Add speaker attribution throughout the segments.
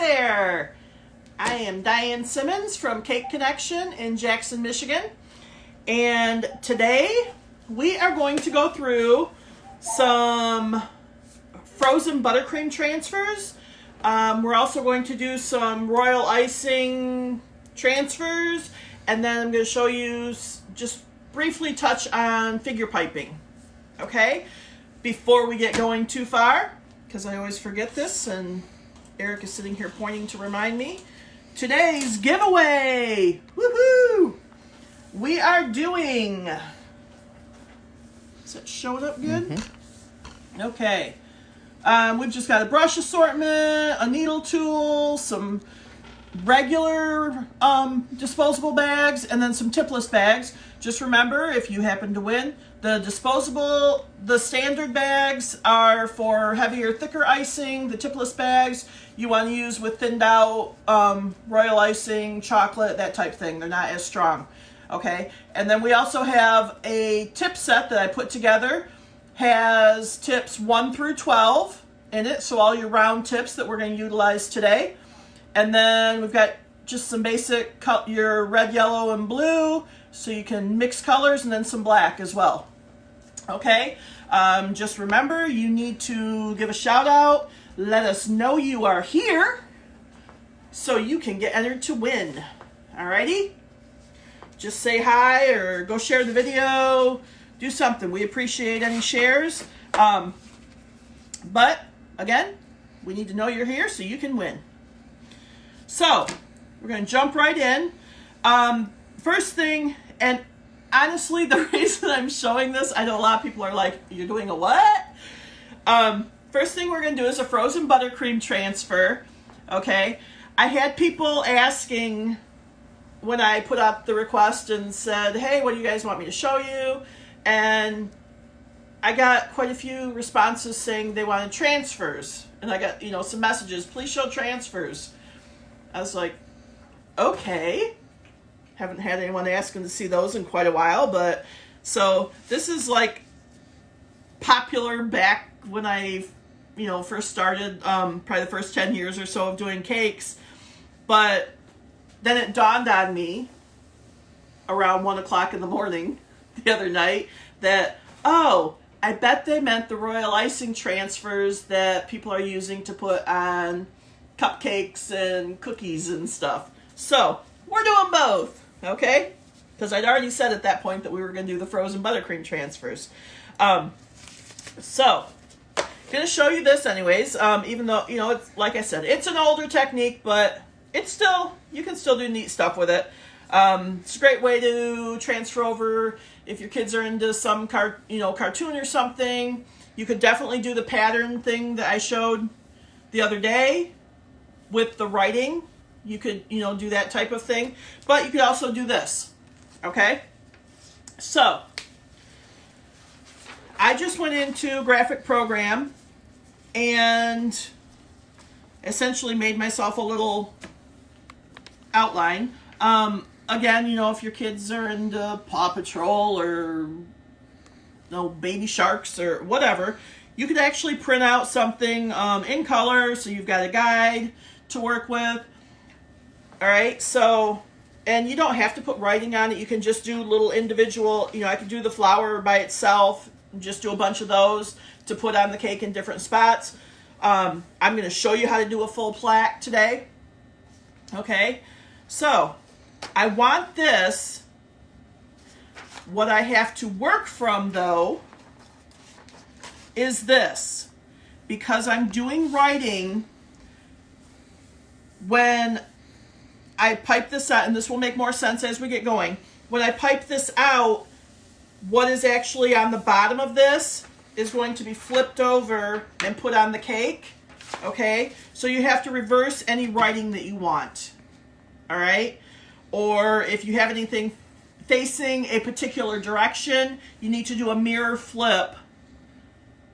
Speaker 1: there! I am Diane Simmons from Cake Connection in Jackson, Michigan. And today we are going to go through some frozen buttercream transfers. We're also going to do some royal icing transfers. And then I'm going to show you, just briefly touch on figure piping. Okay? Before we get going too far, because I always forget this and Eric is sitting here pointing to remind me. Today's giveaway! Woohoo! We are doing... Is that showing up good? Mm-hmm. Okay. We've just got a brush assortment, a needle tool, some regular disposable bags, and then some tipless bags. Just remember, if you happen to win, the standard bags are for heavier, thicker icing. The tipless bags you want to use with thinned out royal icing, chocolate, that type thing. They're not as strong. Okay, and then we also have a tip set that I put together. Has tips 1 through 12 in it, so all your round tips that we're going to utilize today. And then we've got just some basic, your red, yellow, and blue, so you can mix colors, and then some black as well. Okay, just remember, you need to give a shout out, let us know you are here, so you can get entered to win. Alrighty? Just say hi, or go share the video, do something. We appreciate any shares. But, again, we need to know you're here so you can win. So, we're going to jump right in. First thing, and honestly, the reason I'm showing this, I know a lot of people are like, you're doing a what? First thing we're going to do is a frozen buttercream transfer. Okay? I had people asking when I put out the request and said, hey, what do you guys want me to show you? And I got quite a few responses saying they wanted transfers. And I got, some messages, please show transfers. I was like, okay. Haven't had anyone asking to see those in quite a while, but so this is like popular back when I, first started, probably the first 10 years or so of doing cakes. But then it dawned on me around 1 o'clock in the morning the other night that, oh, I bet they meant the royal icing transfers that people are using to put on cupcakes and cookies and stuff. So, we're doing both, okay? Because I'd already said at that point that we were going to do the frozen buttercream transfers. So, going to show you this anyways, even though, it's, like I said, it's an older technique, but it's still, you can still do neat stuff with it. It's a great way to transfer over if your kids are into some cartoon or something. You could definitely do the pattern thing that I showed the other day with the writing. You could, do that type of thing. But you could also do this. Okay? So, I just went into graphic program and essentially made myself a little outline. Again, if your kids are into Paw Patrol or Baby Sharks or whatever, you could actually print out something in color, so you've got a guide to work with. All right, so, and you don't have to put writing on it. You can just do little individual, I could do the flower by itself, just do a bunch of those to put on the cake in different spots. I'm going to show you how to do a full plaque today. Okay, so I want this. What I have to work from, though, is this. Because I'm doing writing, when I pipe this out, and this will make more sense as we get going. When I pipe this out, what is actually on the bottom of this is going to be flipped over and put on the cake. Okay? So you have to reverse any writing that you want. All right? Or if you have anything facing a particular direction, you need to do a mirror flip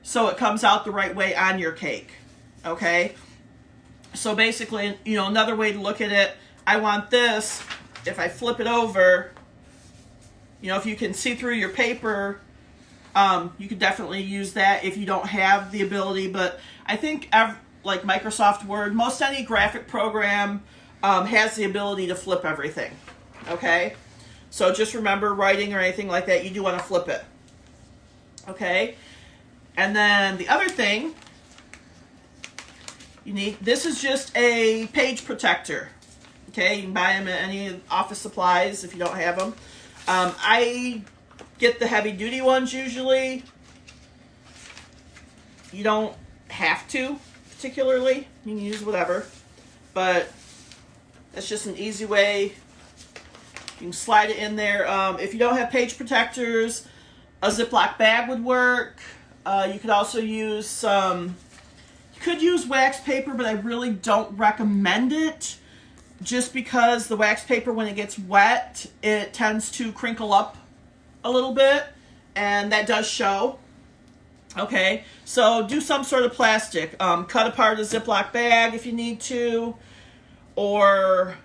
Speaker 1: so it comes out the right way on your cake. Okay? So basically, another way to look at it, I want this, if I flip it over, if you can see through your paper, you could definitely use that if you don't have the ability. But I think like Microsoft Word, most any graphic program has the ability to flip everything. Okay? So just remember, writing or anything like that, you do want to flip it. Okay? And then the other thing you need, this is just a page protector. Okay? You can buy them at any office supplies if you don't have them. I get the heavy duty ones usually. You don't have to particularly. You can use whatever. But that's just an easy way. You can slide it in there. If you don't have page protectors, a Ziploc bag would work. You could also use some, you could use wax paper, but I really don't recommend it. Just because the wax paper, when it gets wet, it tends to crinkle up a little bit, and that does show. Okay, so do some sort of plastic. Cut apart a Ziploc bag if you need to, or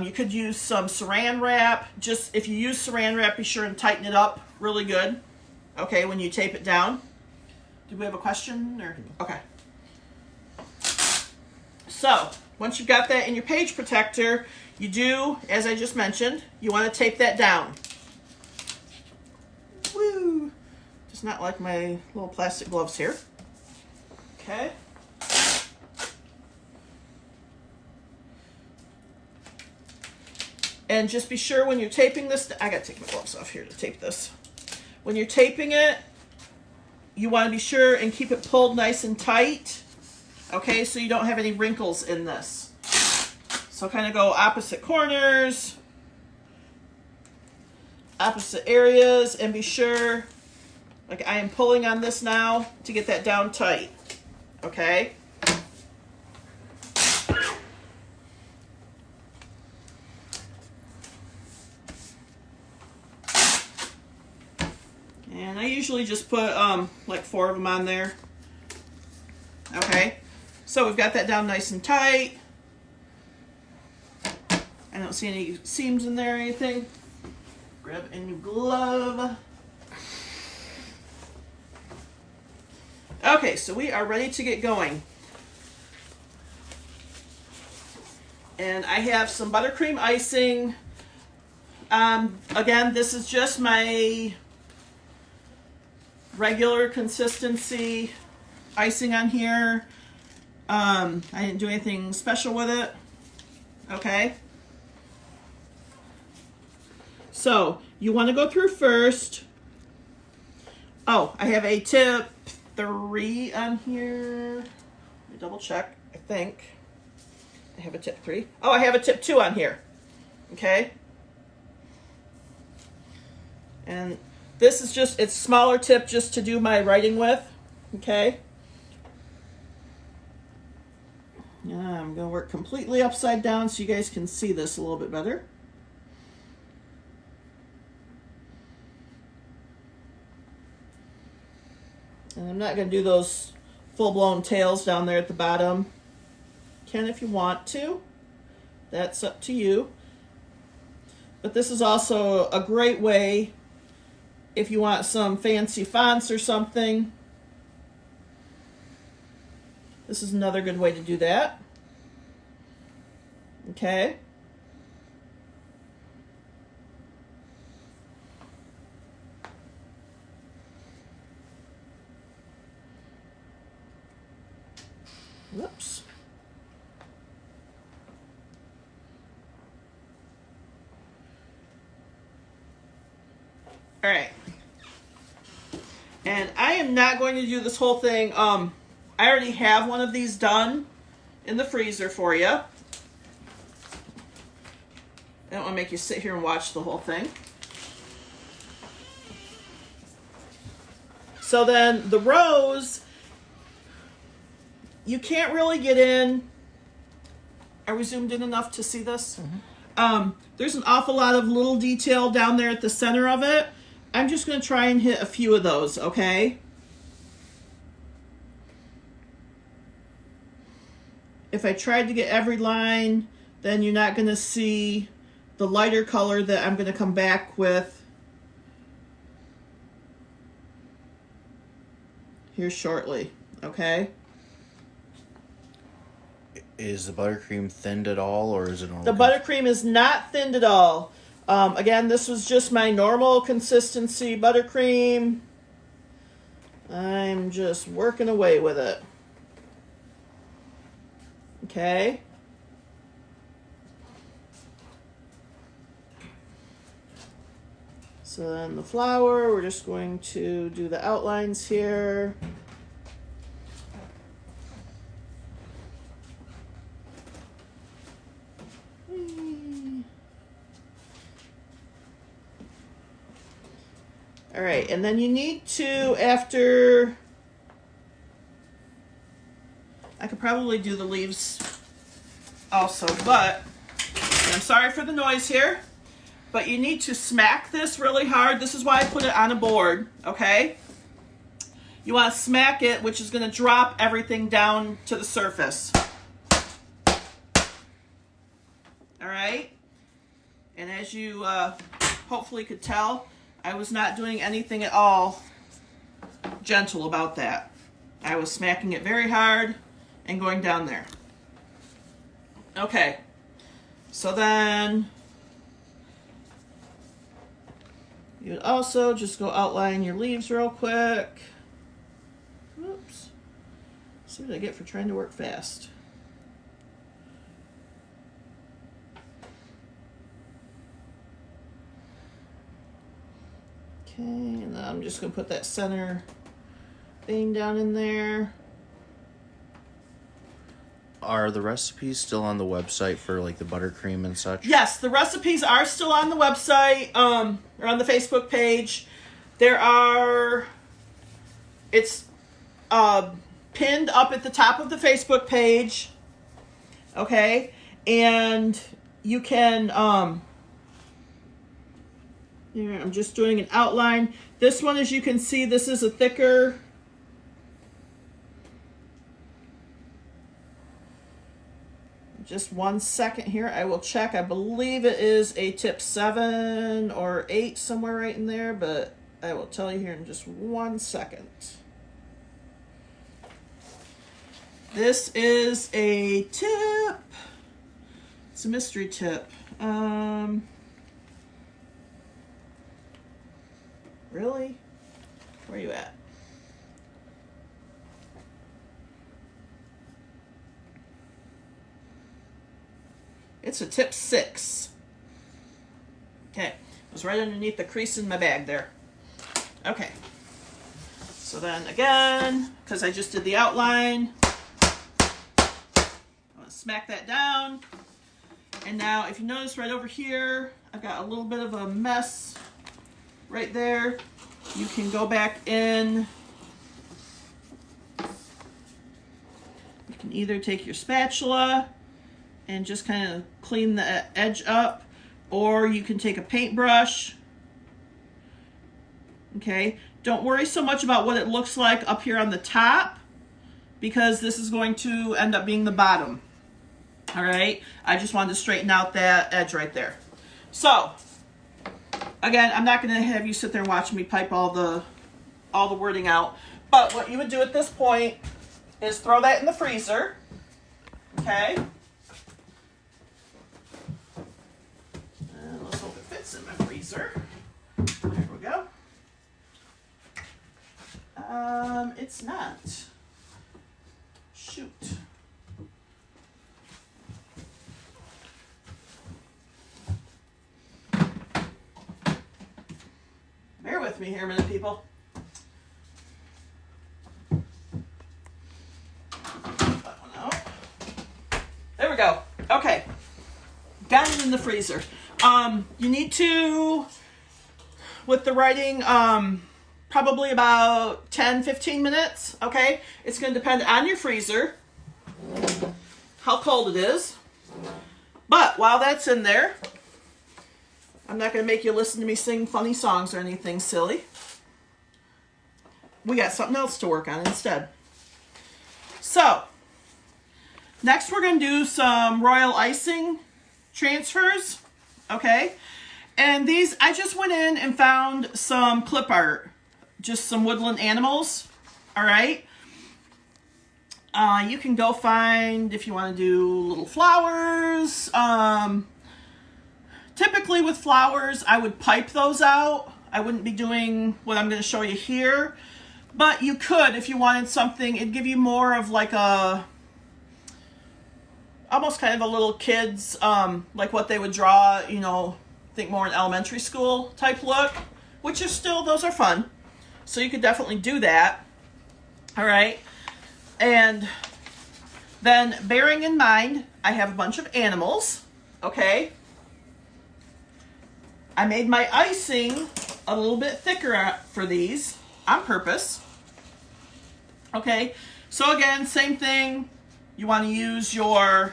Speaker 1: you could use some saran wrap. Just if you use saran wrap, be sure and tighten it up really good. Okay, when you tape it down. Did we have a question? Or okay. So once you've got that in your page protector, you do, as I just mentioned, you want to tape that down. Woo! Just not like my little plastic gloves here. Okay. And just be sure when you're taping this, I gotta take my gloves off here to tape this. When you're taping it, you want to be sure and keep it pulled nice and tight. Okay, so you don't have any wrinkles in this. So kind of go opposite corners, opposite areas, and be sure, like I am pulling on this now, to get that down tight. Okay? And I usually just put like 4 of them on there. Okay? So we've got that down nice and tight. I don't see any seams in there or anything. Grab a new glove. Okay, so we are ready to get going. And I have some buttercream icing. Again, this is just my regular consistency icing on here. I didn't do anything special with it. Okay. So you want to go through first. Oh, I have a tip 3 on here. Let me double check. I think I have a tip 3. Oh, I have a tip 2 on here. Okay. And this is just, it's a smaller tip just to do my writing with. Okay. I'm going to work completely upside down so you guys can see this a little bit better. And I'm not going to do those full-blown tails down there at the bottom. You can if you want to. That's up to you. But this is also a great way if you want some fancy fonts or something. This is another good way to do that. Okay. Whoops. All right. And I am not going to do this whole thing. I already have one of these done in the freezer for you. I don't want to make you sit here and watch the whole thing. So then the rose, you can't really get in. Are we zoomed in enough to see this? Mm-hmm. There's an awful lot of little detail down there at the center of it. I'm just going to try and hit a few of those, okay? If I tried to get every line, then you're not going to see the lighter color that I'm going to come back with here shortly, okay?
Speaker 2: Is the buttercream thinned at all, or is it normal?
Speaker 1: The buttercream is not thinned at all. Again, this was just my normal consistency buttercream. I'm just working away with it. Okay. So then the flour, we're just going to do the outlines here. All right, and then you need to, after, I could probably do the leaves also, but I'm sorry for the noise here, but you need to smack this really hard. This is why I put it on a board, okay? You want to smack it, which is going to drop everything down to the surface. All right? And as you hopefully could tell, I was not doing anything at all gentle about that. I was smacking it very hard and going down there. Okay, so then you would also just go outline your leaves real quick. Oops. See what I get for trying to work fast. Okay, and then I'm just going to put that center thing down in there.
Speaker 2: Are the recipes still on the website for like the buttercream and such?
Speaker 1: Yes, the recipes are still on the website, or on the Facebook page. It's pinned up at the top of the Facebook page. Okay, and you can, here, I'm just doing an outline. This one, as you can see, this is a thicker. Just 1 second here. I will check. I believe it is a tip 7 or 8, somewhere right in there, but I will tell you here in just 1 second. This is a tip. It's a mystery tip. Really? Where are you at? It's a tip 6. Okay, it was right underneath the crease in my bag there. Okay, so then again, because I just did the outline, I'm gonna smack that down. And now if you notice right over here, I've got a little bit of a mess right there. You can go back in. You can either take your spatula and just kind of clean the edge up, or you can take a paintbrush. Okay, don't worry so much about what it looks like up here on the top, because this is going to end up being the bottom. All right, I just wanted to straighten out that edge right there. So, again, I'm not gonna have you sit there and watch me pipe all the wording out, but what you would do at this point is throw that in the freezer, okay? And let's hope it fits in my freezer. There we go. It's not. Shoot. Bear with me here a minute, people. That one out. There we go. Okay. Got it in the freezer. You need to, with the writing, probably about 10-15 minutes, okay? It's going to depend on your freezer, how cold it is. But while that's in there, I'm not going to make you listen to me sing funny songs or anything silly. We got something else to work on instead. So, next we're going to do some royal icing transfers, okay? And these, I just went in and found some clip art, just some woodland animals, all right? You can go find, if you want to do little flowers. Typically with flowers, I would pipe those out. I wouldn't be doing what I'm going to show you here. But you could, if you wanted something, it'd give you more of like a, almost kind of a little kid's, like what they would draw, you know, think more in elementary school type look, which is still, those are fun. So you could definitely do that. All right. And then bearing in mind, I have a bunch of animals. Okay. I made my icing a little bit thicker for these on purpose. Okay. So again, same thing. You want to use your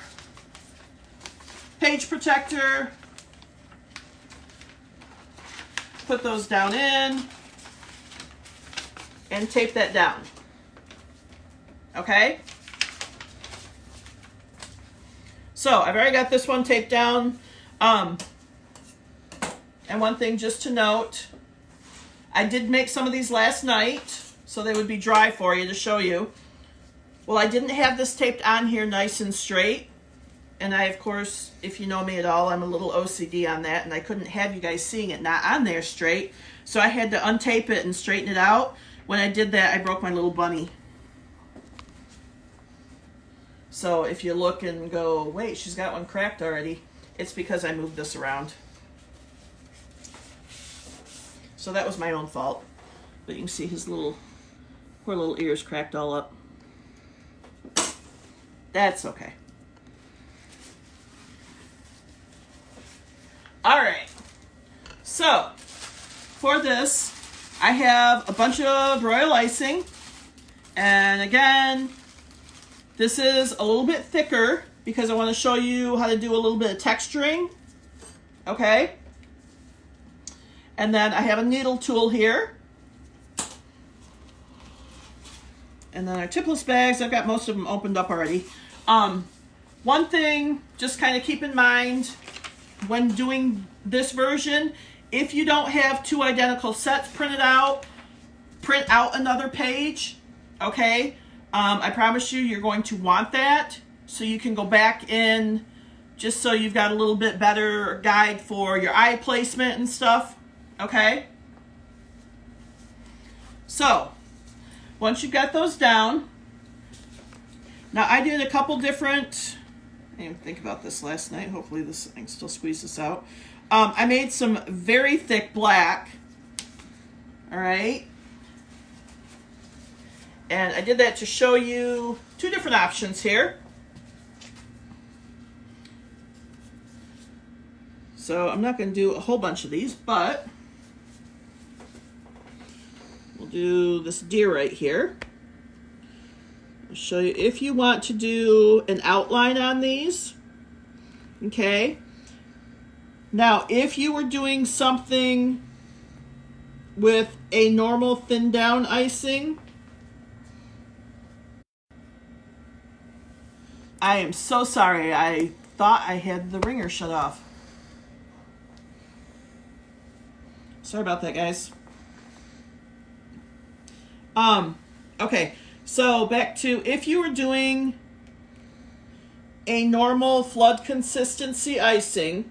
Speaker 1: page protector. Put those down in and tape that down. Okay? So I've already got this one taped down. And one thing just to note, I did make some of these last night so they would be dry for you to show you. Well, I didn't have this taped on here nice and straight. And I, of course, if you know me at all, I'm a little OCD on that, and I couldn't have you guys seeing it not on there straight. So I had to untape it and straighten it out. When I did that, I broke my little bunny. So if you look and go, wait, she's got one cracked already, it's because I moved this around. So that was my own fault. But you can see his little, poor little ears cracked all up. That's okay. All right, so for this, I have a bunch of royal icing, and again, this is a little bit thicker because I want to show you how to do a little bit of texturing, okay? And then I have a needle tool here, and then our tipless bags, I've got most of them opened up already. One thing, just kind of keep in mind, when doing this version, if you don't have two identical sets printed out, print out another page, okay? I promise you, you're going to want that so you can go back in, just so you've got a little bit better guide for your eye placement and stuff, okay? So, once you've got those down, now I did a couple different, I didn't think about this last night. Hopefully I can still squeeze this out. I made some very thick black. All right. And I did that to show you two different options here. So I'm not going to do a whole bunch of these, but we'll do this deer right here. I'll show you if you want to do an outline on these. Okay. Now, if you were doing something with a normal thin down icing, I am so sorry. I thought I had the ringer shut off. Sorry about that, guys. Okay. So back to, if you were doing a normal flood consistency icing,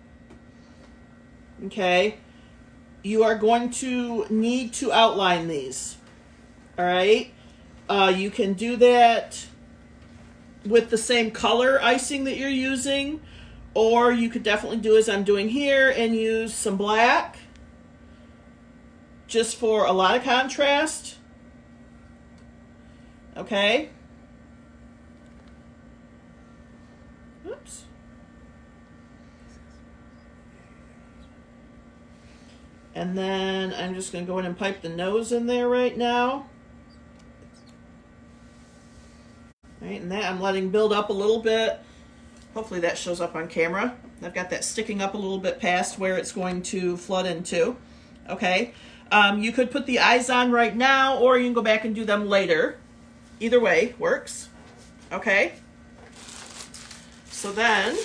Speaker 1: okay, you are going to need to outline these. All right. You can do that with the same color icing that you're using, or you could definitely do as I'm doing here and use some black just for a lot of contrast. Okay. Oops. And then I'm just going to go in and pipe the nose in there right now. All right, and that I'm letting build up a little bit. Hopefully that shows up on camera. I've got that sticking up a little bit past where it's going to flood into. Okay. You could put the eyes on right now, or you can go back and do them later. Either way works. Okay. So then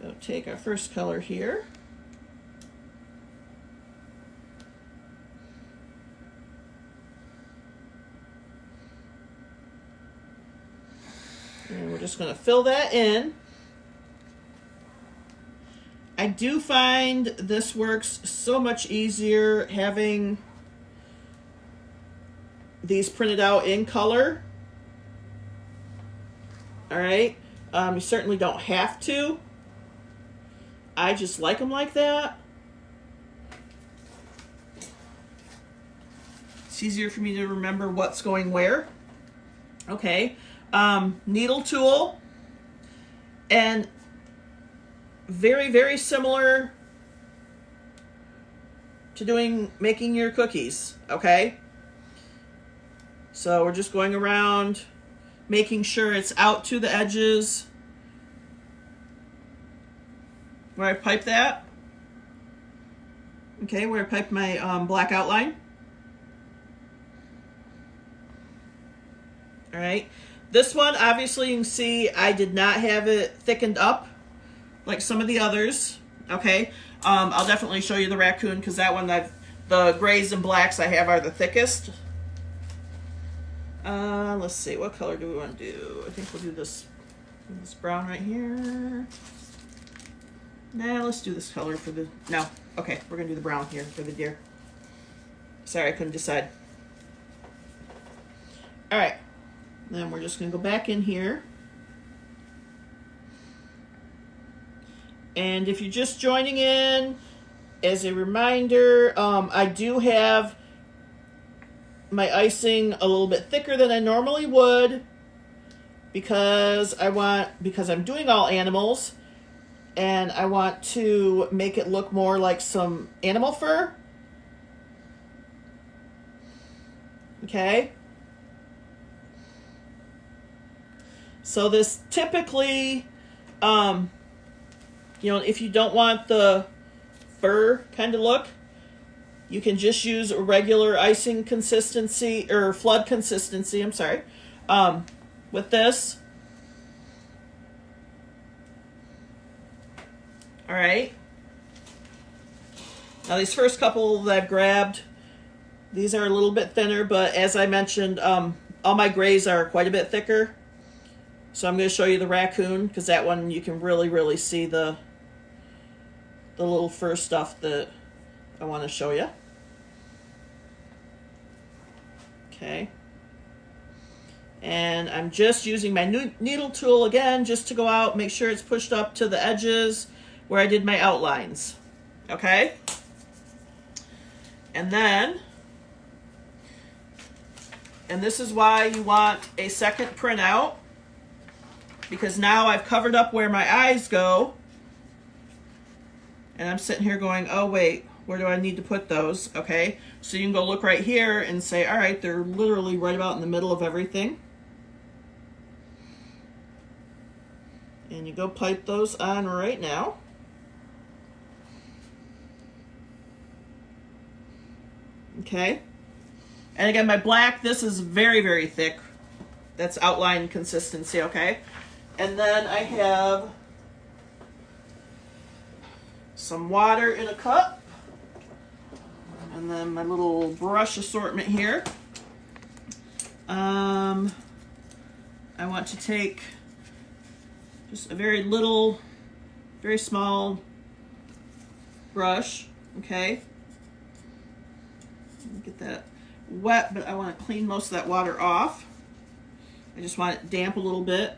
Speaker 1: we'll take our first color here. just going to fill that in. I do find this works so much easier having these printed out in color. All right. You certainly don't have to. I just like them like that. It's easier for me to remember what's going where. Okay. Needle tool. And very, very similar to making your cookies. Okay. So we're just going around making sure it's out to the edges where I pipe that. Okay, where I pipe my black outline. All right. This one, obviously, you can see I did not have it thickened up like some of the others. Okay. I'll definitely show you the raccoon because that one, the grays and blacks I have are the thickest. Let's see, what color do we want to do? I think we'll do this brown right here. Nah, let's do this color for the, no. Okay, we're gonna do the brown here for the deer. Sorry, I couldn't decide. All right, then we're just gonna go back in here. And if you're just joining in, as a reminder, I do have my icing a little bit thicker than I normally would because I'm doing all animals and I want to make it look more like some animal fur. Okay. So this typically, if you don't want the fur kind of look, you can just use a regular icing consistency or flood consistency, I'm sorry, with this. All right. Now these first couple that I've grabbed, these are a little bit thinner, but as I mentioned, all my grays are quite a bit thicker. So I'm going to show you the raccoon because that one you can really, really see the little fur stuff that I want to show you. Okay. And I'm just using my needle tool again just to go out, make sure it's pushed up to the edges where I did my outlines. Okay. And this is why you want a second printout, because now I've covered up where my eyes go. And I'm sitting here going, oh, wait, where do I need to put those? Okay, so you can go look right here and say, all right, they're literally right about in the middle of everything. And you go pipe those on right now. Okay. And again, my black, this is very, very thick. That's outline consistency, okay? And then I have some water in a cup. And then my little brush assortment here. I want to take just a very little, very small brush, okay? Get that wet, but I want to clean most of that water off. I just want it damp a little bit.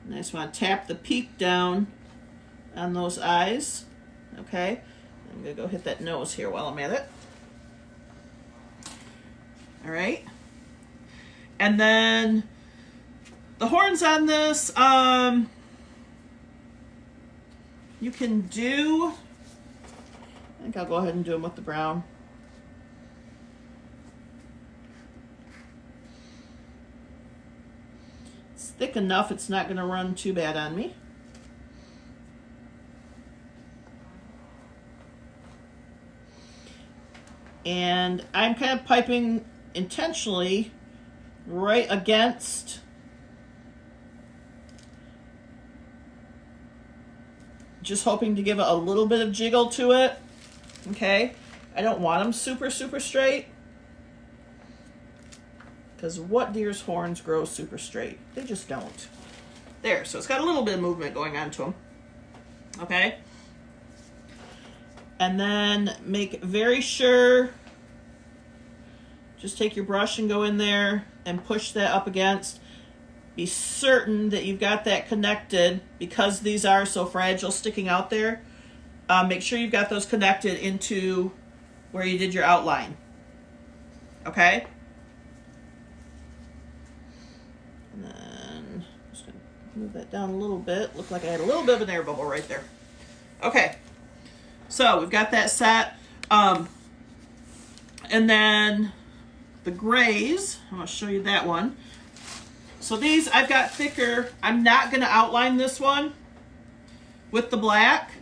Speaker 1: And I just want to tap the peak down on those eyes. Okay, I'm going to go hit that nose here while I'm at it. All right. And then the horns on this, you can do, I think I'll go ahead and do them with the brown. It's thick enough, it's not going to run too bad on me. And I'm kind of piping intentionally right against just hoping to give it a little bit of jiggle to it. Okay, I don't want them super, super straight Because what deer's horns grow super straight? They just don't. There, so it's got a little bit of movement going on to them. Okay? And then make very sure, just take your brush and go in there and push that up against. Be certain that you've got that connected, because these are so fragile sticking out there. Make sure you've got those connected into where you did your outline. Okay? And then I'm just going to move that down a little bit. Looked like I had a little bit of an air bubble right there. Okay. So we've got that set. And then the grays, I'm going to show you that one. So these I've got thicker. I'm not going to outline this one with the black.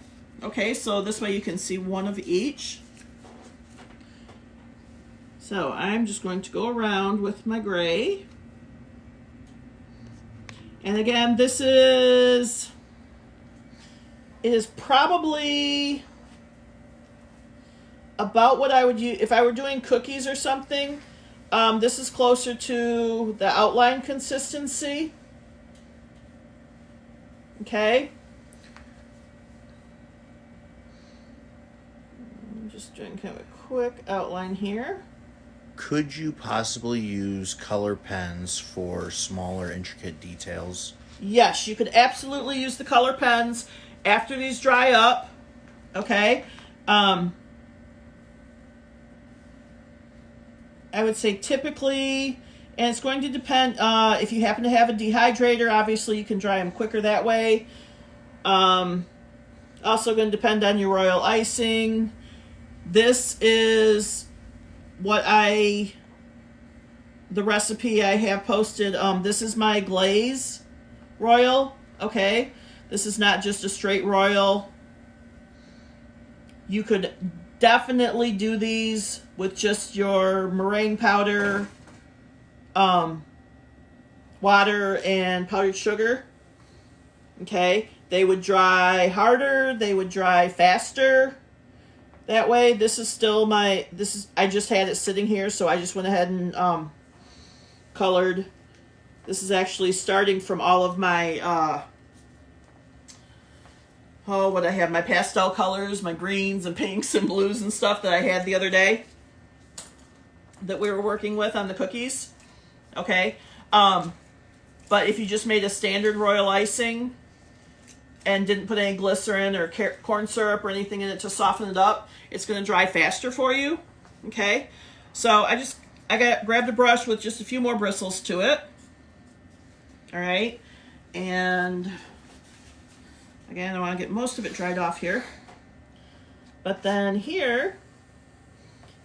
Speaker 1: Okay, so this way you can see one of each. So I'm just going to go around with my gray. And again, it is probably about what I would use if I were doing cookies or something. This is closer to the outline consistency. Okay. I'm just doing kind of a quick outline here.
Speaker 2: Could you possibly use color pens for smaller, intricate details?
Speaker 1: Yes, you could absolutely use the color pens after these dry up. Okay. I would say typically, and it's going to depend, if you happen to have a dehydrator, obviously you can dry them quicker that way. Also going to depend on your royal icing. This is the recipe I have posted. This is my glaze royal. Okay. This is not just a straight royal. You could definitely do these with just your meringue powder, water, and powdered sugar. Okay. They would dry harder. They would dry faster. That way, this is still I just had it sitting here, so I just went ahead and colored. This is actually starting from all of my, what I have, my pastel colors, my greens and pinks and blues and stuff that I had the other day that we were working with on the cookies. Okay. But if you just made a standard royal icing and didn't put any glycerin or corn syrup or anything in it to soften it up, it's going to dry faster for you. Okay. So grabbed a brush with just a few more bristles to it. All right. And again, I want to get most of it dried off here. But then here,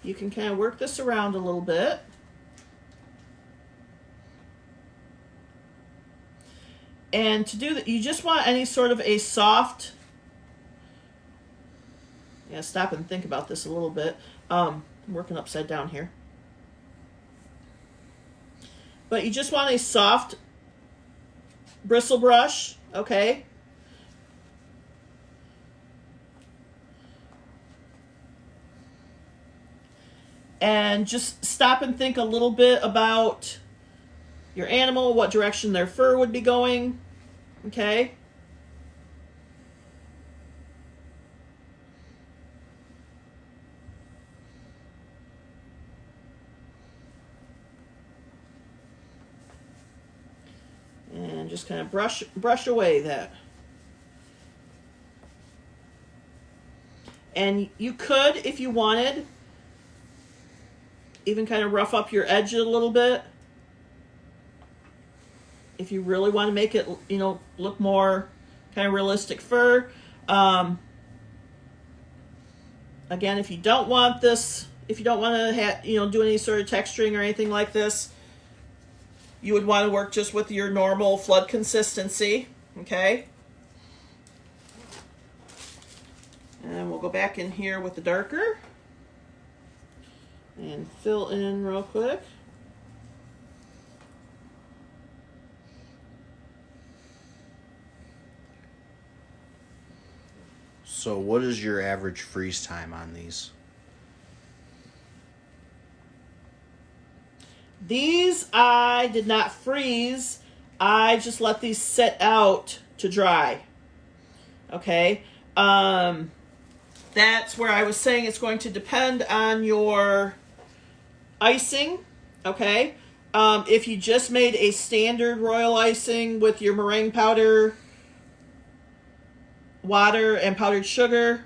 Speaker 1: you can kind of work this around a little bit. And to do that, you just want any sort of a soft, stop and think about this a little bit. I'm working upside down here. But you just want a soft bristle brush, okay? And just stop and think a little bit about your animal, what direction their fur would be going, okay? And just kind of brush away that. And you could, if you wanted, even kind of rough up your edge a little bit. If you really want to make it, look more kind of realistic fur. Again, if you don't want this, if you don't want to do any sort of texturing or anything like this, you would want to work just with your normal flood consistency, okay? And we'll go back in here with the darker and fill in real quick.
Speaker 2: So what is your average freeze time on these?
Speaker 1: These I did not freeze. I just let these sit out to dry. Okay. That's where I was saying it's going to depend on your icing. Okay. If you just made a standard royal icing with your meringue powder, water, and powdered sugar,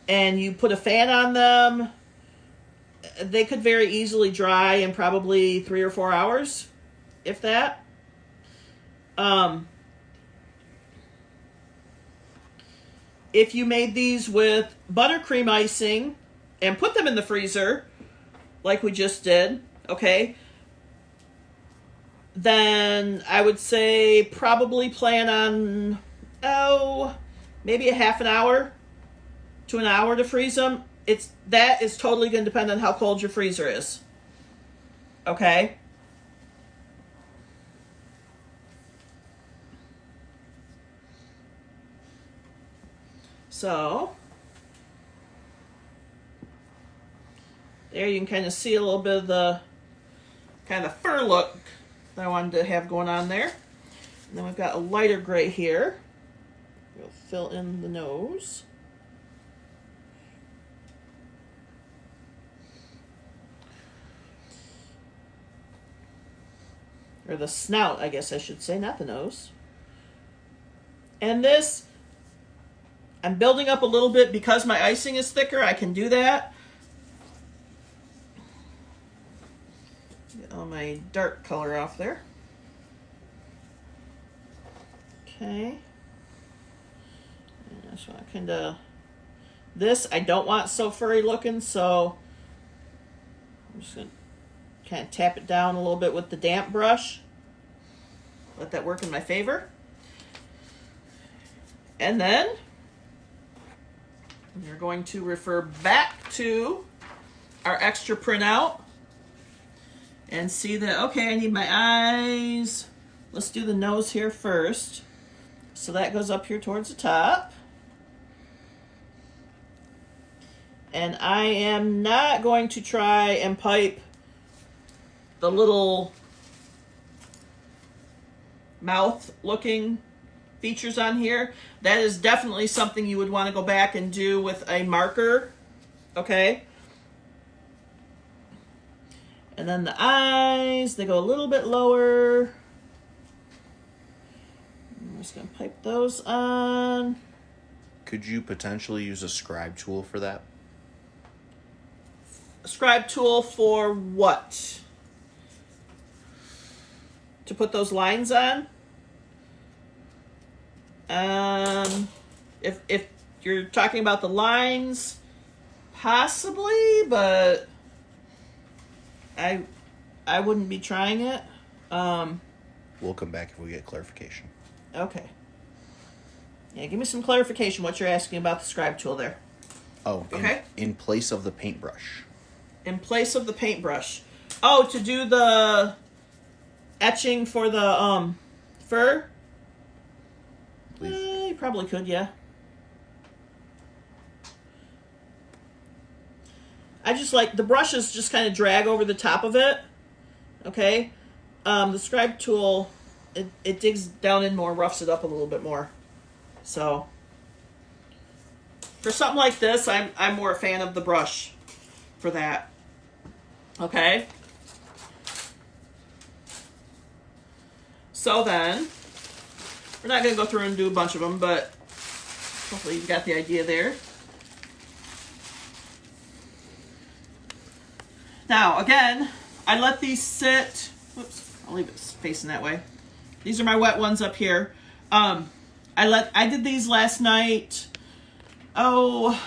Speaker 1: and you put a fan on them, they could very easily dry in probably 3 or 4 hours, if that. If you made these with buttercream icing and put them in the freezer, like we just did, okay, then I would say probably plan on, maybe a half an hour to an hour to freeze them. That is totally going to depend on how cold your freezer is. Okay? So, there you can kind of see a little bit of the kind of fur look that I wanted to have going on there. And then we've got a lighter gray here. We'll fill in the nose. Or the snout, I guess I should say, not the nose. And this, I'm building up a little bit because my icing is thicker. I can do that. Get all my dark color off there. Okay. And I just want to kind of, this I don't want so furry looking, so I'm just going to kind of tap it down a little bit with the damp brush. Let that work in my favor. And then we're going to refer back to our extra printout and see that, okay, I need my eyes. Let's do the nose here first. So that goes up here towards the top. And I am not going to try and pipe the little mouth looking features on here. That is definitely something you would want to go back and do with a marker. Okay. And then the eyes, they go a little bit lower. I'm just going to pipe those on.
Speaker 2: Could you potentially use a scribe tool for that?
Speaker 1: A scribe tool for what? To put those lines on? If you're talking about the lines, possibly, but I wouldn't be trying it.
Speaker 2: We'll come back if we get clarification.
Speaker 1: Okay. Yeah, give me some clarification what you're asking about the scribe tool there.
Speaker 2: Oh,
Speaker 1: okay.
Speaker 2: In place of the paintbrush.
Speaker 1: In place of the paintbrush. Oh, to do the etching for the fur? You probably could, yeah. I just like, the brushes just kind of drag over the top of it. Okay? The scribe tool, it digs down in more, roughs it up a little bit more. So, for something like this, I'm more a fan of the brush for that. Okay? So then, we're not going to go through and do a bunch of them, but hopefully you got the idea there. Now, again, I let these sit. Whoops, I'll leave it facing that way. These are my wet ones up here. I did these last night. Oh,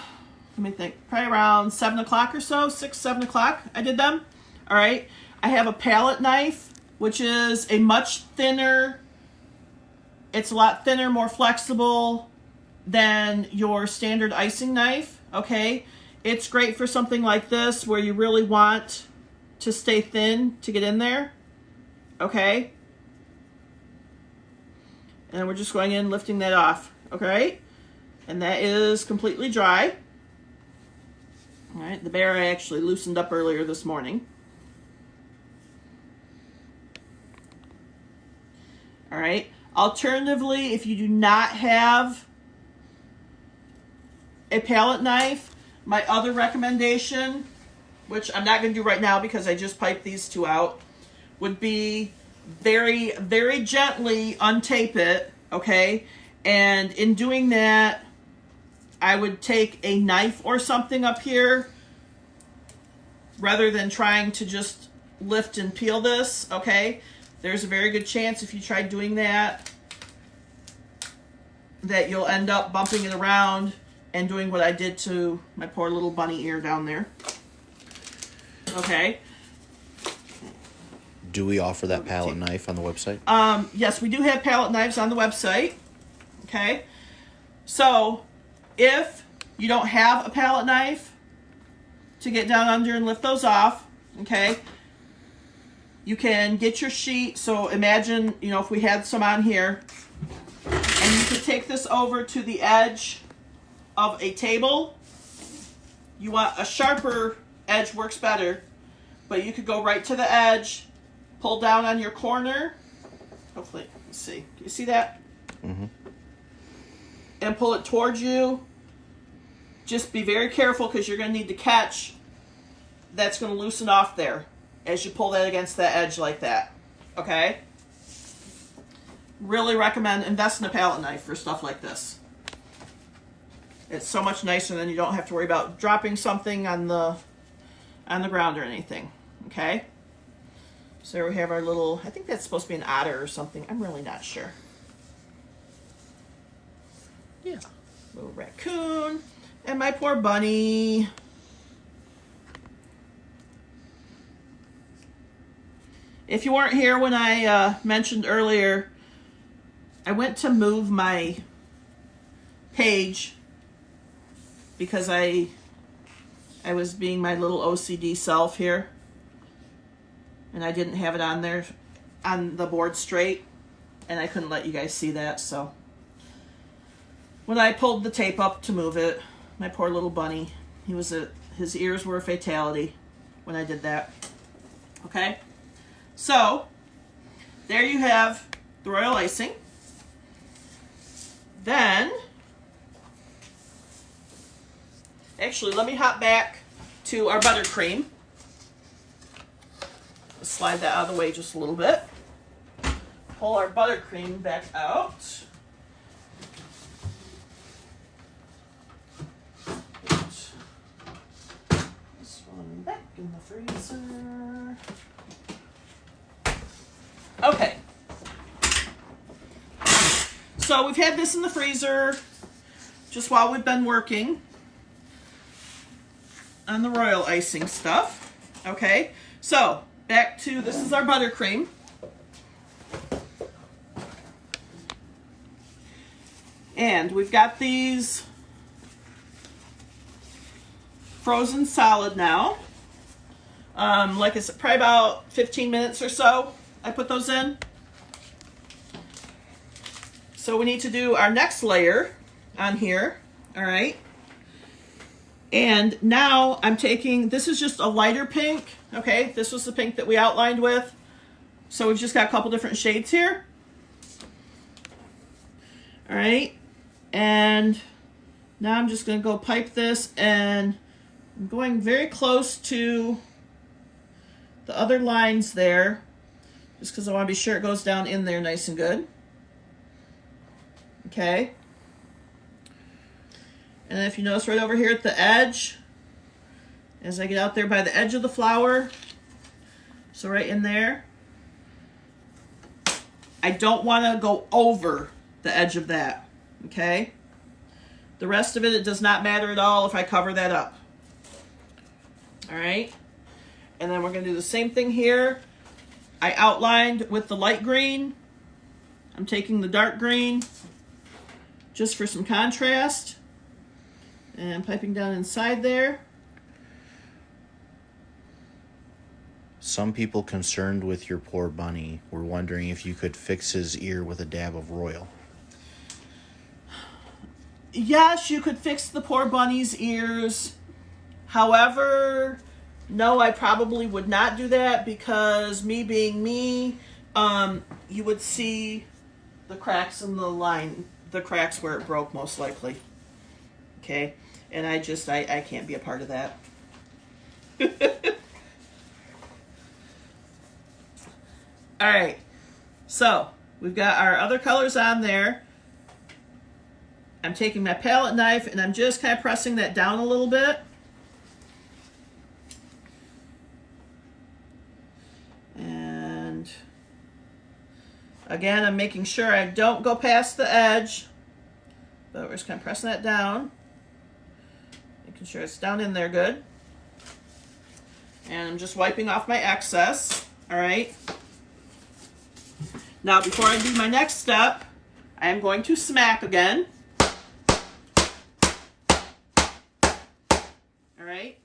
Speaker 1: let me think. Probably around 7 o'clock or so, 6, 7 o'clock. I did them. All right. I have a palette knife, which is a much thinner. It's a lot thinner, more flexible than your standard icing knife. Okay. It's great for something like this where you really want to stay thin to get in there. Okay. And we're just going in, lifting that off. Okay. And that is completely dry. All right, the bear I actually loosened up earlier this morning. All right. Alternatively, if you do not have a palette knife, my other recommendation, which I'm not going to do right now because I just piped these two out, would be very, very gently untape it, okay? And in doing that, I would take a knife or something up here rather than trying to just lift and peel this, okay? There's a very good chance if you try doing that you'll end up bumping it around and doing what I did to my poor little bunny ear down there. Okay.
Speaker 2: Do we offer that palette knife on the website?
Speaker 1: Yes, we do have palette knives on the website. Okay. So, if you don't have a palette knife to get down under and lift those off, okay, you can get your sheet. So imagine, if we had some on here, and you could take this over to the edge of a table. You want a sharper edge, works better, but you could go right to the edge, pull down on your corner. Hopefully, let's see. Can you see that?
Speaker 2: Mm-hmm.
Speaker 1: And pull it towards you. Just be very careful because you're going to need to catch. That's going to loosen off there as you pull that against that edge like that. Okay? Really recommend invest in a palette knife for stuff like this. It's so much nicer, than you don't have to worry about dropping something on the ground or anything. Okay? So there we have our little, I think that's supposed to be an otter or something. I'm really not sure.
Speaker 2: Yeah.
Speaker 1: Little raccoon. And my poor bunny. If you weren't here when I mentioned earlier, I went to move my page because I was being my little OCD self here. And I didn't have it on there on the board straight. And I couldn't let you guys see that, so. When I pulled the tape up to move it, my poor little bunny, his ears were a fatality when I did that. Okay? So, there you have the royal icing. Then, actually, let me hop back to our buttercream. Slide that out of the way just a little bit. Pull our buttercream back out. This one back in the freezer. Okay. So we've had this in the freezer just while we've been working on the royal icing stuff. Okay. So back to, this is our buttercream. And we've got these frozen solid now. Like it's probably about 15 minutes or so I put those in. So we need to do our next layer on here. All right. And now I'm taking, this is just a lighter pink. Okay, this was the pink that we outlined with. So we've just got a couple different shades here. All right. And now I'm just going to go pipe this, and I'm going very close to the other lines there, just because I want to be sure it goes down in there nice and good. Okay. And then if you notice right over here at the edge, as I get out there by the edge of the flower, so right in there, I don't want to go over the edge of that. Okay? The rest of it, it does not matter at all if I cover that up. All right? And then we're going to do the same thing here. I outlined with the light green. I'm taking the dark green just for some contrast. And piping down inside there.
Speaker 2: Some people concerned with your poor bunny were wondering if you could fix his ear with a dab of royal.
Speaker 1: Yes, you could fix the poor bunny's ears. However, no, I probably would not do that because me being me, you would see the cracks in the line, the cracks where it broke most likely. Okay, and I can't be a part of that. All right, so we've got our other colors on there. I'm taking my palette knife and I'm just kind of pressing that down a little bit. And again, I'm making sure I don't go past the edge, but we're just kind of pressing that down, making sure it's down in there good. And I'm just wiping off my excess. All right. Now, before I do my next step, I am going to smack again. All right.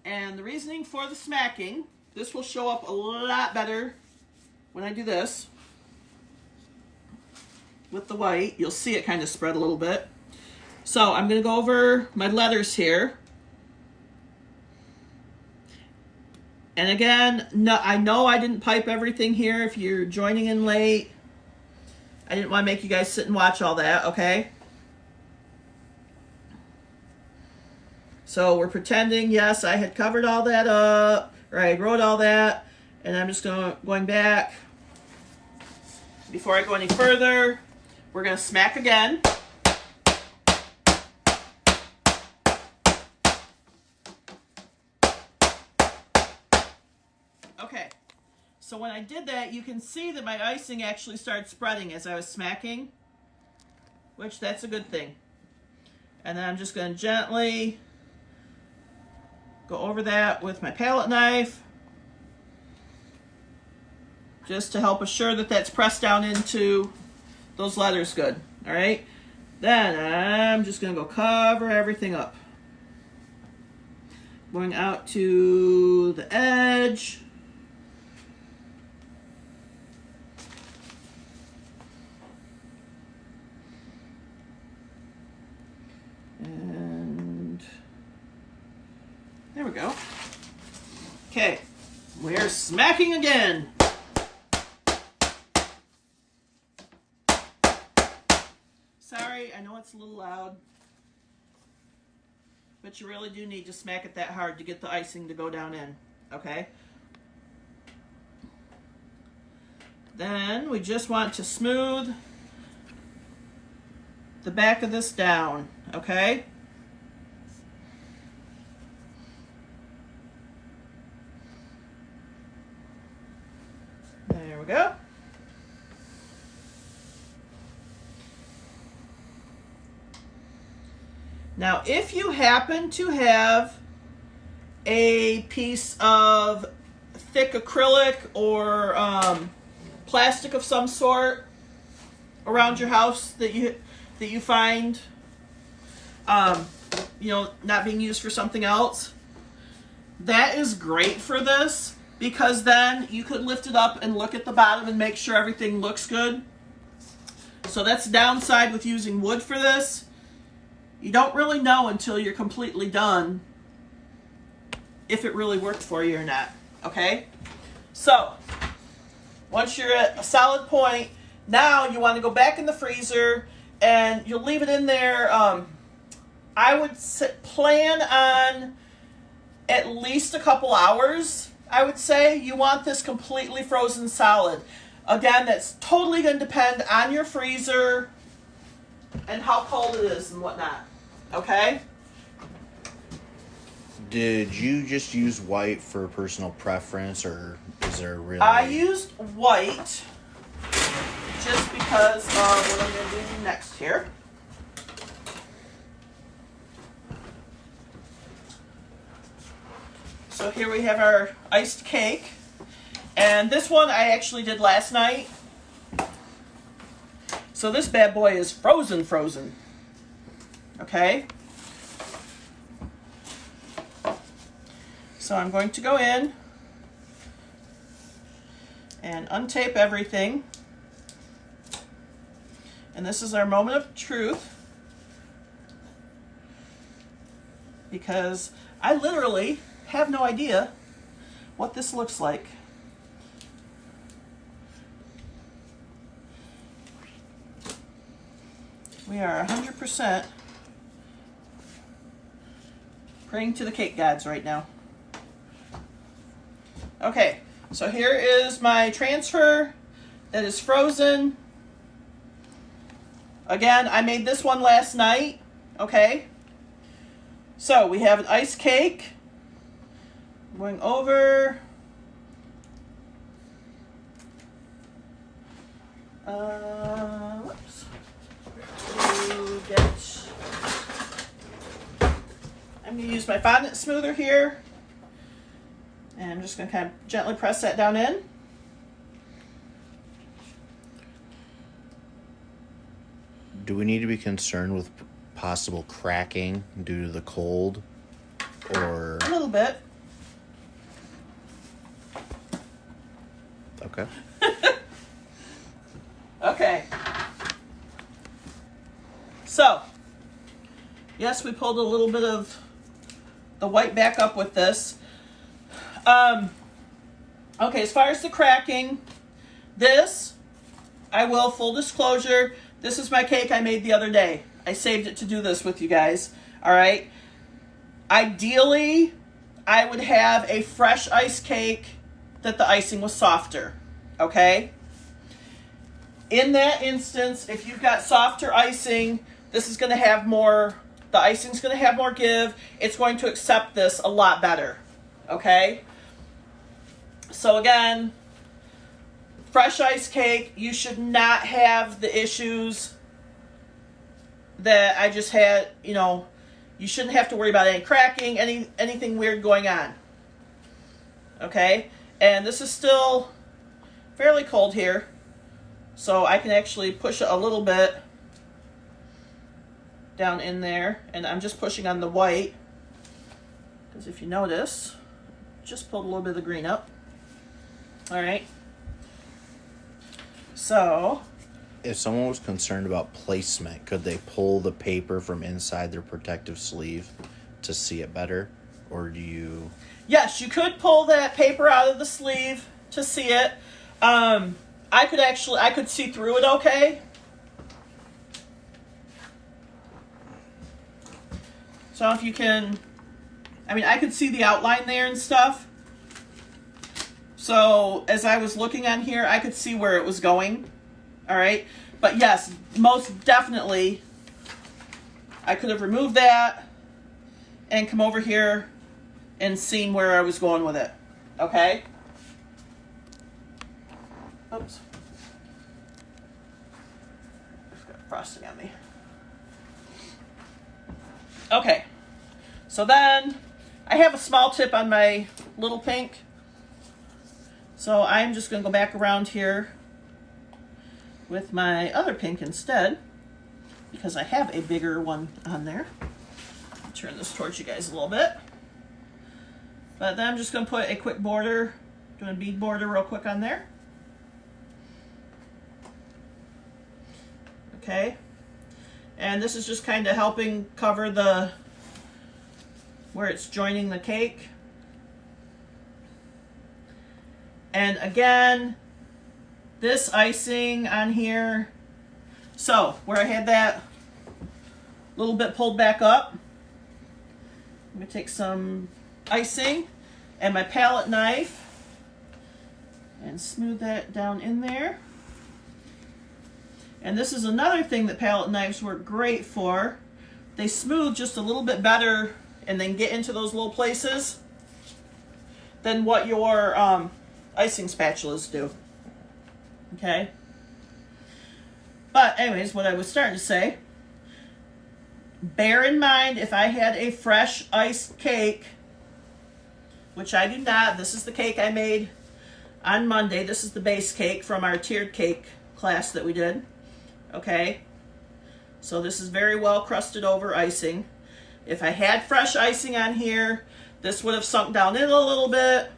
Speaker 1: And the reasoning for the smacking, this will show up a lot better when I do this. With the white, you'll see it kind of spread a little bit. So I'm going to go over my letters here. And again, no, I know I didn't pipe everything here if you're joining in late. I didn't want to make you guys sit and watch all that, okay? So we're pretending, yes, I had covered all that up, or I wrote all that, and I'm just going back. Before I go any further, we're going to smack again. Okay, so when I did that, you can see that my icing actually started spreading as I was smacking, which that's a good thing. And then I'm just going to gently go over that with my palette knife, just to help assure that that's pressed down into those letters good. All right, then I'm just going to go cover everything up, going out to the edge. And there we go. Okay, we're smacking again. Sorry, I know it's a little loud, but you really do need to smack it that hard to get the icing to go down in, okay? Then we just want to smooth the back of this down, okay? There we go. Now, if you happen to have a piece of thick acrylic or plastic of some sort around your house that you find, not being used for something else, that is great for this, because then you could lift it up and look at the bottom and make sure everything looks good. So that's the downside with using wood for this. You don't really know until you're completely done if it really worked for you or not, okay? So, once you're at a solid point, now you want to go back in the freezer and you'll leave it in there. I would plan on at least a couple hours, I would say. You want this completely frozen solid. Again, that's totally going to depend on your freezer and how cold it is and whatnot. Okay?
Speaker 2: Did you just use white for personal preference, or is there really...
Speaker 1: I used white just because of what I'm going to do next here. So here we have our iced cake. And this one I actually did last night. So this bad boy is frozen. Okay? So I'm going to go in and untape everything. And this is our moment of truth. because I literally have no idea what this looks like. We are 100% praying to the cake gods right now. Okay, so here is my transfer that is frozen. Again, I made this one last night, okay? So we have an ice cake. Going over. Whoops. I'm going to use my fondant smoother here. And I'm just going to kind of gently press that down in.
Speaker 2: Do we need to be concerned with possible cracking due to the cold? Or
Speaker 1: A little bit.
Speaker 2: okay.
Speaker 1: Okay. So, yes, we pulled a little bit of the white back up with this. Okay, as far as the cracking, this, I will, full disclosure, this is my cake I made the other day. I saved it to do this with you guys. All right. Ideally, I would have a fresh ice cake that the icing was softer. Okay. In that instance, if you've got softer icing, this is going to have more, the icing's going to have more give. It's going to accept this a lot better. Okay. So again, fresh ice cake, you should not have the issues that I just had, you know, you shouldn't have to worry about any cracking, anything weird going on. Okay? And this is still fairly cold here, so I can actually push it a little bit down in there, and I'm just pushing on the white, because if you notice, just pulled a little bit of the green up. All right. So,
Speaker 2: if someone was concerned about placement, could they pull the paper from inside their protective sleeve to see it better? Or do you...
Speaker 1: Yes, you could pull that paper out of the sleeve to see it. I could see through it okay. So if you can, I could see the outline there and stuff. So as I was looking on here, I could see where it was going. All right. But yes, most definitely, I could have removed that and come over here and seen where I was going with it. Okay. Oops. I've got frosting on me. Okay. So then I have a small tip on my little pink. So I'm just going to go back around here with my other pink instead, because I have a bigger one on there. I'll turn this towards you guys a little bit. But then I'm just going to put a quick border, doing a bead border real quick on there. Okay. And this is just kind of helping cover the, where it's joining the cake. And again, this icing on here, so where I had that little bit pulled back up, I'm going to take some icing and my palette knife and smooth that down in there. And this is another thing that palette knives work great for. They smooth just a little bit better and then get into those little places than what your icing spatulas do. Okay? But anyways, what I was starting to say, bear in mind if I had a fresh iced cake, which I do not, this is the cake I made on Monday. This is the base cake from our tiered cake class that we did. Okay? So this is very well crusted over icing. If I had fresh icing on here, this would have sunk down in a little bit.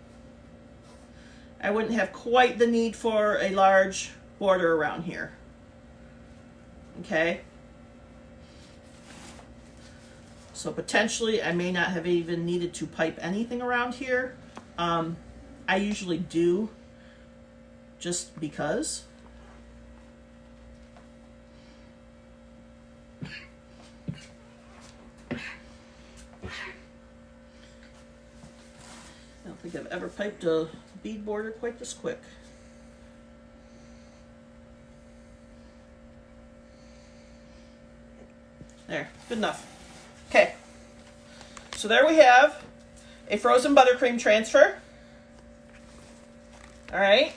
Speaker 1: I wouldn't have quite the need for a large border around here. Okay? So potentially I may not have even needed to pipe anything around here. I usually do, just because. I don't think I've ever piped a bead border quite this quick. There, good enough. Okay, so there we have a frozen buttercream transfer. All right.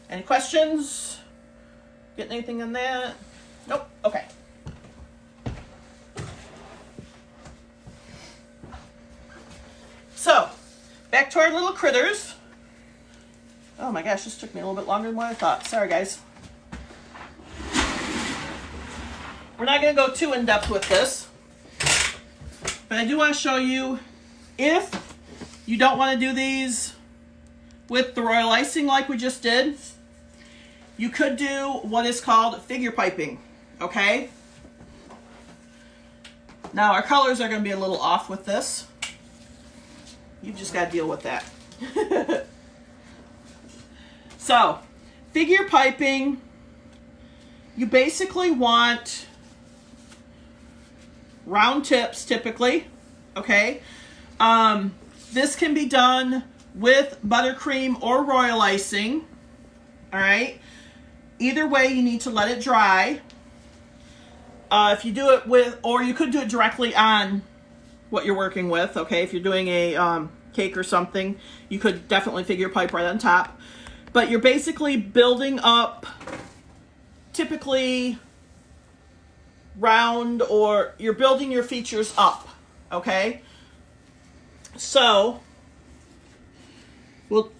Speaker 1: Any questions? Getting anything on that? Nope. Okay. So, back to our little critters. Oh my gosh, this took me a little bit longer than what I thought. Sorry, guys. We're not going to go too in-depth with this, but I do want to show you, if you don't want to do these with the royal icing like we just did, you could do what is called figure piping, okay? Now, our colors are going to be a little off with this. You've just got to deal with that. So, figure piping, you basically want round tips typically, okay? This can be done with buttercream or royal icing, all right? Either way, you need to let it dry. If you do it with, or you could do it directly on what you're working with, okay? If you're doing a cake or something, you could definitely figure pipe right on top. But you're basically building up, typically round, or you're building your features up, okay? So we'll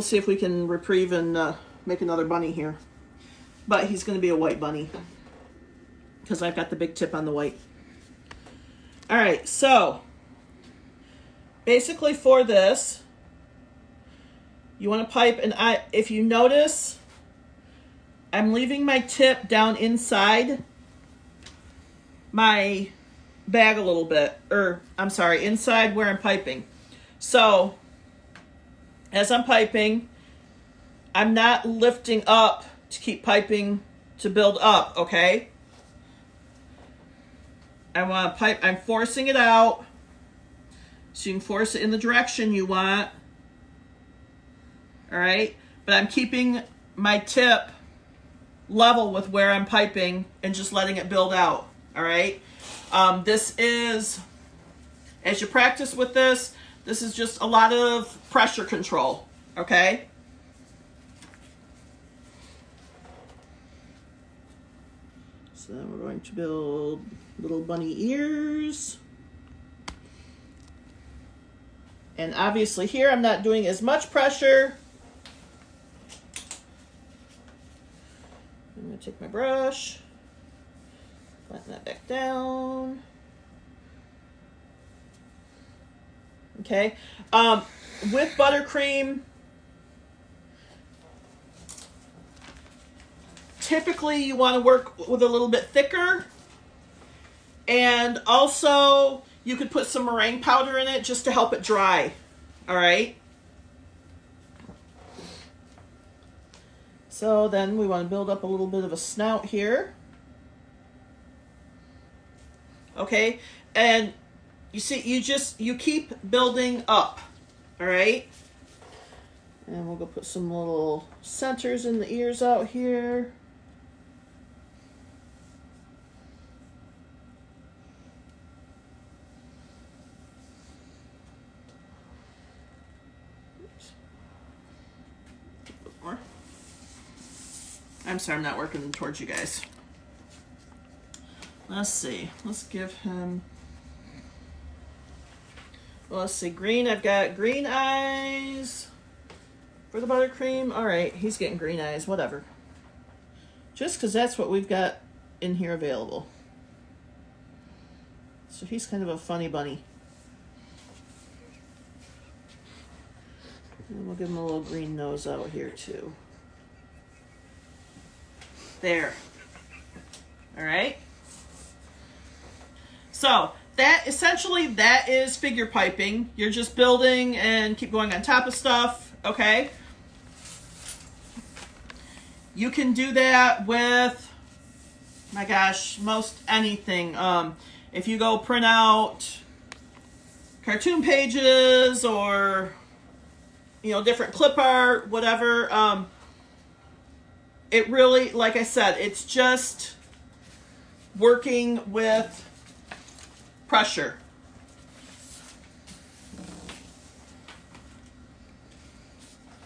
Speaker 1: see if we can reprieve and make another bunny here, but he's going to be a white bunny because I've got the big tip on the white. All right, so basically for this, you want to pipe, and if you notice, I'm leaving my tip down inside my bag a little bit, or I'm sorry, inside where I'm piping. So as I'm piping, I'm not lifting up to keep piping to build up, okay? I want to pipe, I'm forcing it out, so you can force it in the direction you want, all right? But I'm keeping my tip level with where I'm piping and just letting it build out, all right? This is, as you practice with this, this is just a lot of pressure control, okay? So then we're going to build little bunny ears. And obviously here I'm not doing as much pressure. I'm going to take my brush, flatten that back down. Okay. With buttercream, typically you want to work with a little bit thicker, and also you could put some meringue powder in it just to help it dry. All right. So then we want to build up a little bit of a snout here. Okay, and you see, you keep building up, all right? And we'll go put some little centers in the ears out here. Oops. A bit more. I'm sorry, I'm not working towards you guys. Let's see, let's give him, well, let's see, green, I've got green eyes for the buttercream. All right, he's getting green eyes, whatever. Just because that's what we've got in here available. So he's kind of a funny bunny. And we'll give him a little green nose out here too. There. All right. So that is figure piping. You're just building and keep going on top of stuff. Okay. You can do that with, my gosh, most anything. If you go print out cartoon pages or, different clip art, whatever. It really, like I said, it's just working with pressure.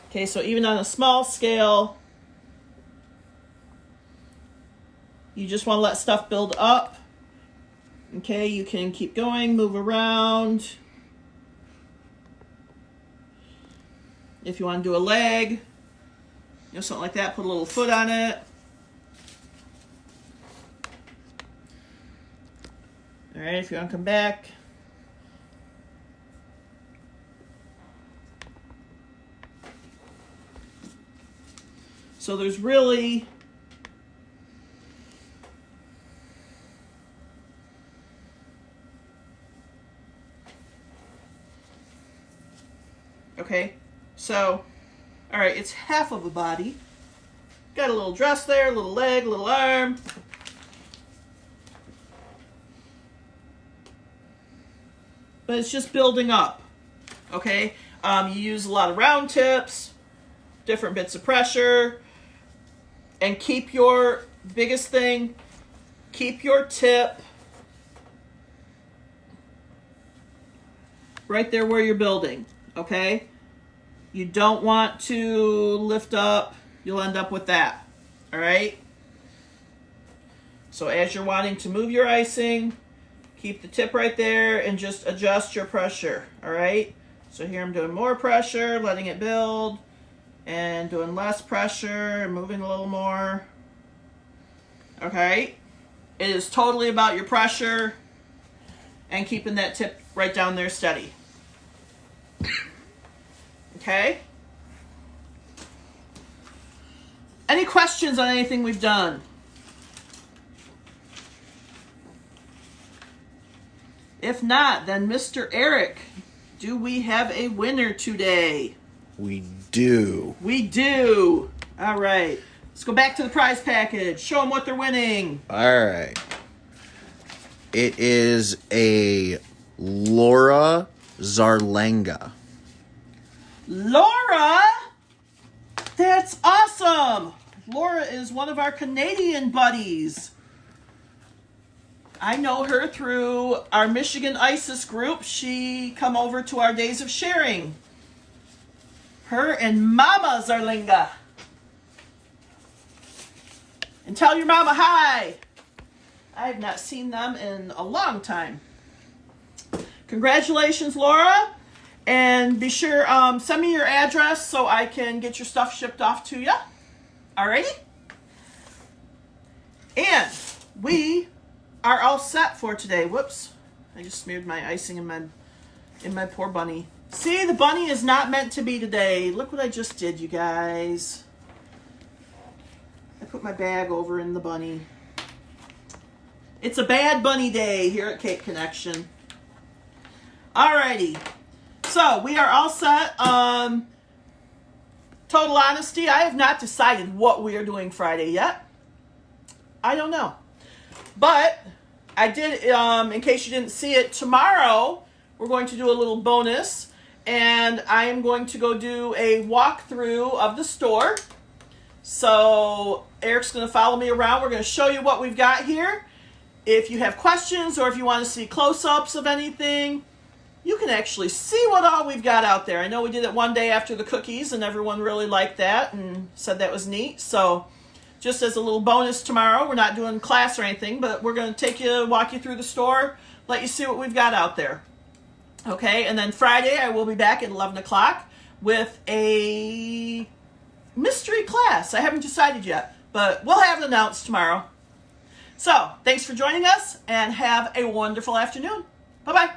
Speaker 1: Okay, so even on a small scale, you just want to let stuff build up. Okay, you can keep going, move around. If you want to do a leg, something like that, put a little foot on it. All right, if you want to come back. So there's really okay, so all right, it's half of a body. Got a little dress there, a little leg, a little arm. But it's just building up, okay? You use a lot of round tips, different bits of pressure, and keep your biggest thing, keep your tip right there where you're building, okay? You don't want to lift up. You'll end up with that, all right? So as you're wanting to move your icing, keep the tip right there and just adjust your pressure, all right? So here I'm doing more pressure, letting it build, and doing less pressure and moving a little more, okay? It is totally about your pressure and keeping that tip right down there steady. Okay? Any questions on anything we've done? If not, then Mr. Eric, do we have a winner today?
Speaker 2: We do.
Speaker 1: We do. All right. Let's go back to the prize package. Show them what they're winning.
Speaker 2: All right. It is a Laura Zarlenga.
Speaker 1: Laura? That's awesome. Laura is one of our Canadian buddies. I know her through our Michigan ISIS group. She come over to our Days of Sharing. Her and Mama Zarlinga. And tell your mama hi. I have not seen them in a long time. Congratulations, Laura. And be sure, send me your address so I can get your stuff shipped off to you. Alrighty? And we are all set for today. Whoops. I just smeared my icing in my poor bunny. See, the bunny is not meant to be today. Look what I just did, you guys. I put my bag over in the bunny. It's a bad bunny day here at Cake Connection. Alrighty. So, we are all set. Total honesty, I have not decided what we are doing Friday yet. I don't know. But I did, in case you didn't see it, tomorrow we're going to do a little bonus. And I am going to go do a walkthrough of the store. So Eric's going to follow me around. We're going to show you what we've got here. If you have questions or if you want to see close-ups of anything, you can actually see what all we've got out there. I know we did it one day after the cookies and everyone really liked that and said that was neat. So just as a little bonus tomorrow, we're not doing class or anything, but we're going to walk you through the store, let you see what we've got out there. Okay, and then Friday I will be back at 11 o'clock with a mystery class. I haven't decided yet, but we'll have it announced tomorrow. So, thanks for joining us and have a wonderful afternoon. Bye-bye.